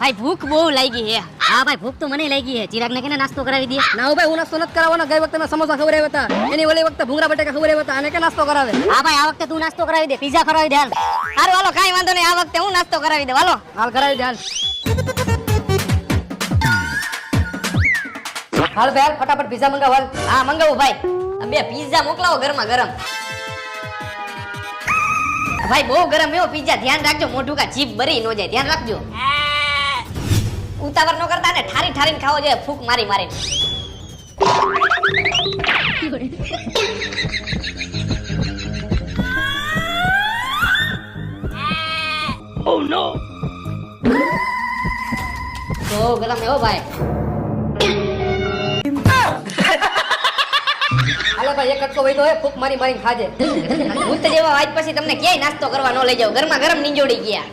ભાઈ ભૂખ બહુ લાગી છે. હા ભાઈ ભૂખ તો મને લાગી છે. ચિરાગ ને કેને નાસ્તો કરાવી દે. ના ભાઈ હું નાસ્તો નથી કરાવવાનો. ગઈ વખતે મેં સમોસા ખવડાવ્યા હતા, એની ઓલી વખતે ભૂંગળા બટેકા ખવડાવ્યા હતા, અને કે નાસ્તો કરાવે. હા ભાઈ આ વખતે તું નાસ્તો કરાવી દે, પીઝા કરાવી દે. હાલ હારું હાલો કાઈ વાંધો નહીં, આ વખતે હું નાસ્તો કરાવી દે. હાલો હાલ કરાવી દે હાલ. હાલ ભાઈ હાલ ફટાફટ પીઝા મંગાવ હાલ. હા મંગાવું ભાઈ. બે પીઝા મોકલાવો ગરમા ગરમ. ભાઈ બહુ ગરમ એવો પીઝા, ધ્યાન રાખજો મોઢું કા જીભ બરી ન જાય, ધ્યાન રાખજો. ઉતાવળ ન કરતા ને, ઠારી ઠારીને ખાવો જોઈએ, ફૂંક મારી મારીને. Oh no. બહુ ગરમ એવો ભાઈ. હાલો ભાઈ એક કટકો વઈતો હે, ફૂક મારી મારીને ખાજે. ભૂત જેવા આજ પછી તમને ક્યાંય નાસ્તો કરવા ન લઈ જાવ, ગરમા ગરમ નીંજોડી ગયા.